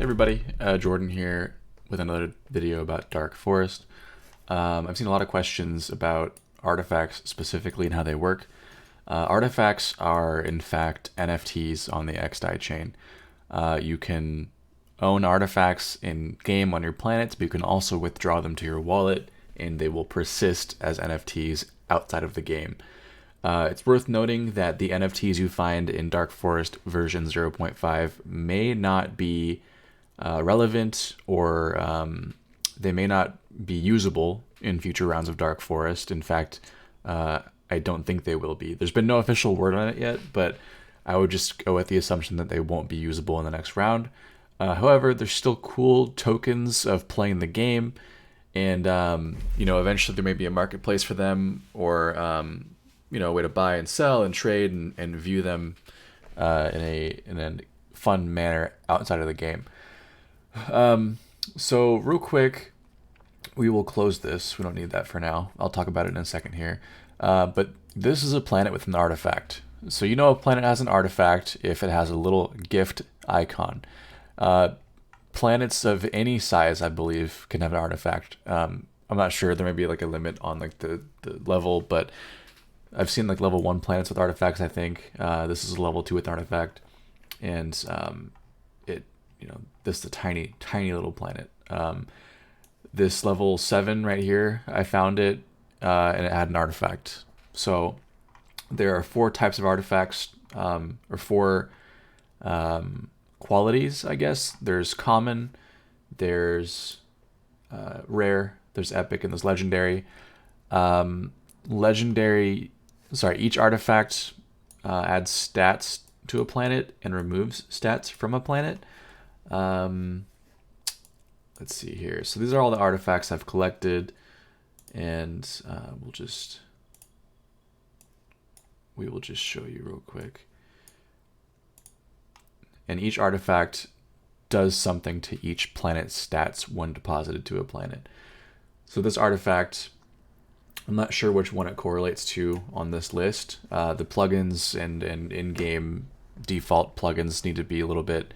Everybody, Jordan here with another video about Dark Forest. I've seen a lot of questions about artifacts specifically and how they work. Artifacts are in fact NFTs on the XDAI chain. You can own artifacts in game on your planets, but you can also withdraw them to your wallet and they will persist as NFTs outside of the game. It's worth noting that the NFTs you find in Dark Forest version 0.5 may not be relevant, or they may not be usable in future rounds of Dark Forest. In fact, I don't think they will be. There's been no official word on it yet, but I would just go with the assumption that they won't be usable in the next round. However, there's still cool tokens of playing the game, and eventually there may be a marketplace for them, or a way to buy and sell and trade and view them in a fun manner outside of the game. So real quick, we will close this. We don't need that for now. I'll talk about it in a second here. But this is a planet with an artifact. So you know a planet has an artifact if it has a little gift icon. Planets of any size, I believe, can have an artifact. I'm not sure. There may be like a limit on like the level, but I've seen like level 1 planets with artifacts, I think. This is a level 2 with artifact. And this is a tiny, tiny little planet. This level 7 right here, I found it, and it had an artifact. So there are 4 types of artifacts, or 4 qualities, I guess. There's common, there's rare, there's epic, and there's legendary. Each artifact adds stats to a planet and removes stats from a planet. Let's see here. So these are all the artifacts I've collected, and we will just show you real quick. And each artifact does something to each planet's stats when deposited to a planet. So this artifact, I'm not sure which one it correlates to on this list. The plugins and in-game default plugins need to be a little bit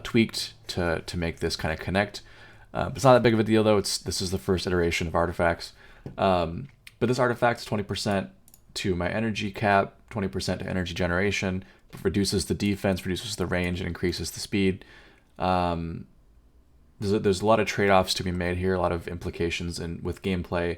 tweaked to make this kind of connect. But it's not that big of a deal though. This is the first iteration of artifacts. But this artifact is 20% to my energy cap, 20% to energy generation, reduces the defense, reduces the range, and increases the speed. There's a lot of trade-offs to be made here, a lot of implications with gameplay.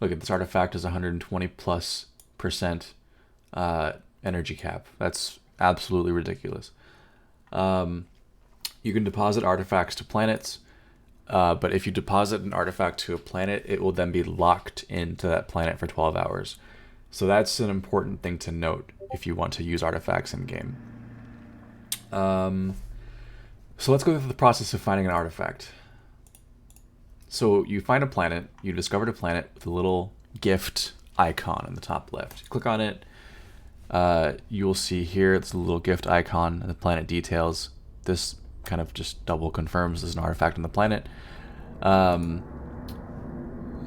Look at this artifact is 120+% energy cap. That's absolutely ridiculous. You can deposit artifacts to planets, but if you deposit an artifact to a planet, it will then be locked into that planet for 12 hours. So that's an important thing to note if you want to use artifacts in game. So let's go through the process of finding an artifact. So you find a planet, you discovered a planet with a little gift icon in the top left. You click on it, you will see here it's a little gift icon and the planet details. This kind of just double confirms there's an artifact on the planet.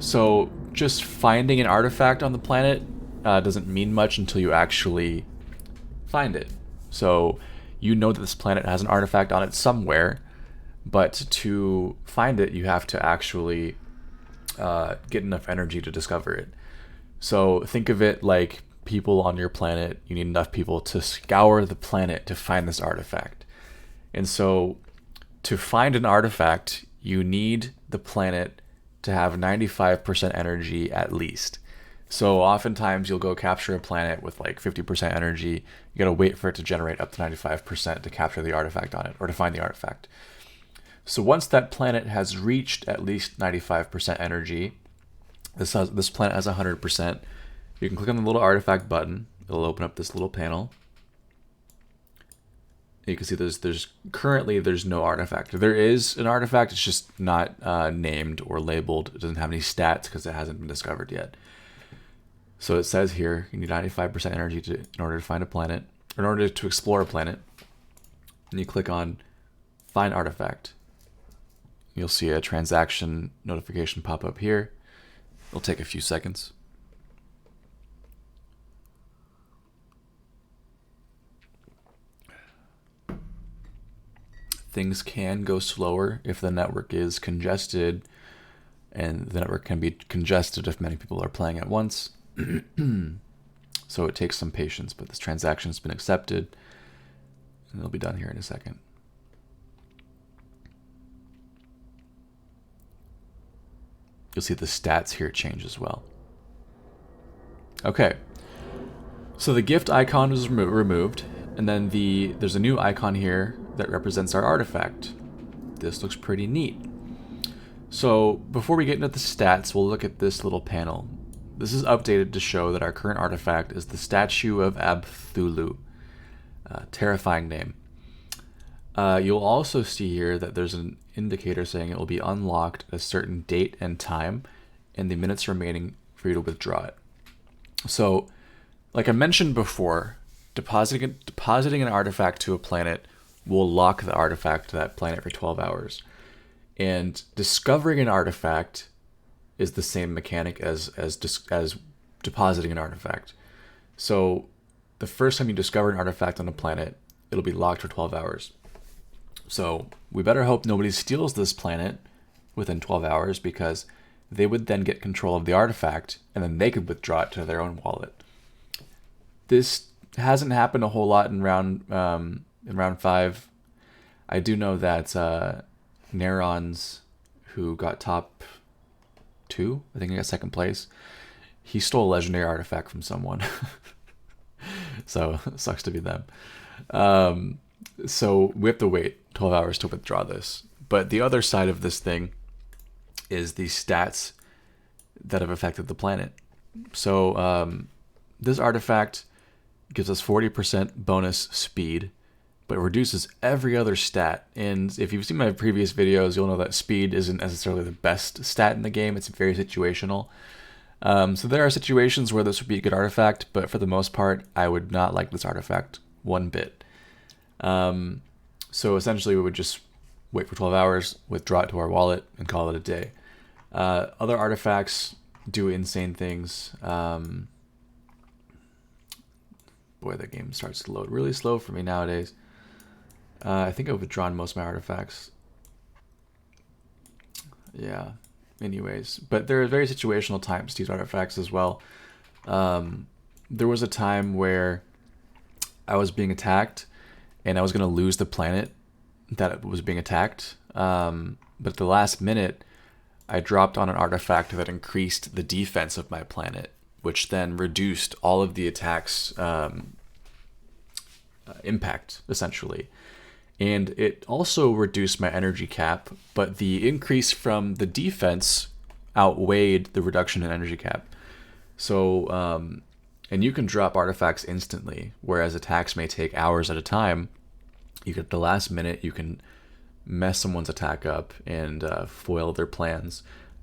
So just finding an artifact on the planet doesn't mean much until you actually find it. So you know that this planet has an artifact on it somewhere, but to find it, you have to actually get enough energy to discover it. So think of it like people on your planet. You need enough people to scour the planet to find this artifact. And so to find an artifact, you need the planet to have 95% energy at least. So oftentimes you'll go capture a planet with like 50% energy. You gotta wait for it to generate up to 95% to capture the artifact on it, or to find the artifact. So once that planet has reached at least 95% energy, this planet has 100%. You can click on the little artifact button. It'll open up this little panel. You can see there's currently no artifact. There is an artifact, it's just not named or labeled. It doesn't have any stats because it hasn't been discovered yet. So it says here you need 95% energy in order to find a planet, or in order to explore a planet. And you click on Find Artifact. You'll see a transaction notification pop up here. It'll take a few seconds. things can go slower if the network is congested, and the network can be congested if many people are playing at once. So it takes some patience, but this transaction has been accepted, and it'll be done here in a second. You'll see the stats here change as well. Okay, so the gift icon was removed, and then there's a new icon here that represents our artifact. This looks pretty neat. So before we get into the stats, we'll look at this little panel. This is updated to show that our current artifact is the Statue of Abthulu. Terrifying name. You'll also see here that there's an indicator saying it will be unlocked at a certain date and time, and the minutes remaining for you to withdraw it. So, like I mentioned before, depositing an artifact to a planet will lock the artifact to that planet for 12 hours. And discovering an artifact is the same mechanic as depositing an artifact. So the first time you discover an artifact on a planet, it'll be locked for 12 hours. So we better hope nobody steals this planet within 12 hours, because they would then get control of the artifact, and then they could withdraw it to their own wallet. This hasn't happened a whole lot in round 5. I do know that Neron's, who got top 2, I think he got second place, he stole a legendary artifact from someone. So it sucks to be them. So we have to wait 12 hours to withdraw this. But the other side of this thing is the stats that have affected the planet. So this artifact gives us 40% bonus speed, but reduces every other stat. And if you've seen my previous videos, you'll know that speed isn't necessarily the best stat in the game. It's very situational. So there are situations where this would be a good artifact, but for the most part, I would not like this artifact one bit. So essentially, we would just wait for 12 hours, withdraw it to our wallet, and call it a day. Other artifacts do insane things. Boy, the game starts to load really slow for me nowadays. I think I've withdrawn most of my artifacts. Yeah. Anyways, but there are very situational times to use artifacts as well. There was a time where I was being attacked, and I was going to lose the planet that was being attacked. But at the last minute, I dropped on an artifact that increased the defense of my planet, which then reduced all of the attacks' impact, essentially. And it also reduced my energy cap, but the increase from the defense outweighed the reduction in energy cap. So, and you can drop artifacts instantly, whereas attacks may take hours at a time. You get the last minute, you can mess someone's attack up and foil their plans.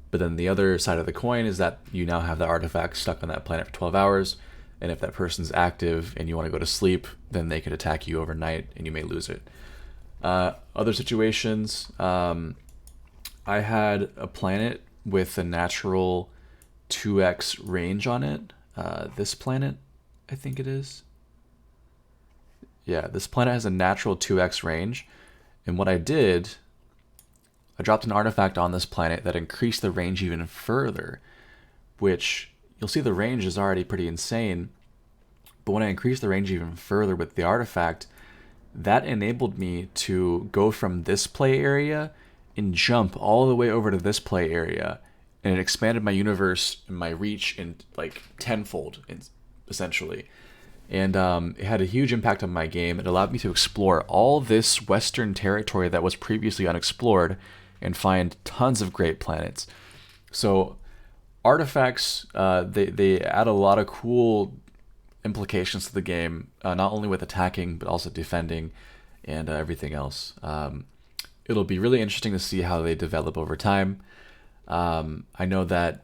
But then the other side of the coin is that you now have the artifact stuck on that planet for 12 hours, and if that person's active and you want to go to sleep, then they could attack you overnight and you may lose it. Other situations, I had a planet with a natural 2x range on it. This planet, I think it is. Yeah, this planet has a natural 2x range. And what I did, I dropped an artifact on this planet that increased the range even further, which you'll see the range is already pretty insane. But when I increased the range even further with the artifact, that enabled me to go from this play area and jump all the way over to this play area. And it expanded my universe and my reach in like tenfold, essentially. And it had a huge impact on my game. It allowed me to explore all this Western territory that was previously unexplored and find tons of great planets. So artifacts, they add a lot of cool implications to the game, not only with attacking, but also defending and everything else. It'll be really interesting to see how they develop over time. I know that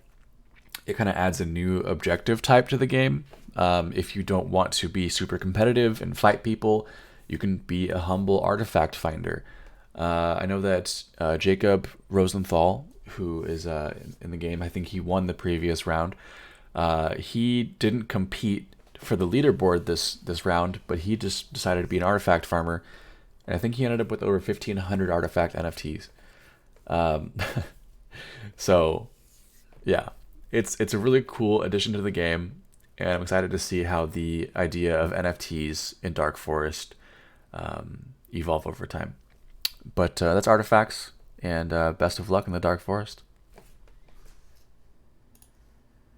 it kind of adds a new objective type to the game. If you don't want to be super competitive and fight people, you can be a humble artifact finder. I know that Jacob Rosenthal, who is in the game, I think he won the previous round. He didn't compete for the leaderboard this round, but he just decided to be an artifact farmer, and I think he ended up with over 1,500 artifact NFTs. Um, so yeah, it's a really cool addition to the game, and I'm excited to see how the idea of NFTs in Dark Forest evolve over time. But that's artifacts, and best of luck in the Dark Forest.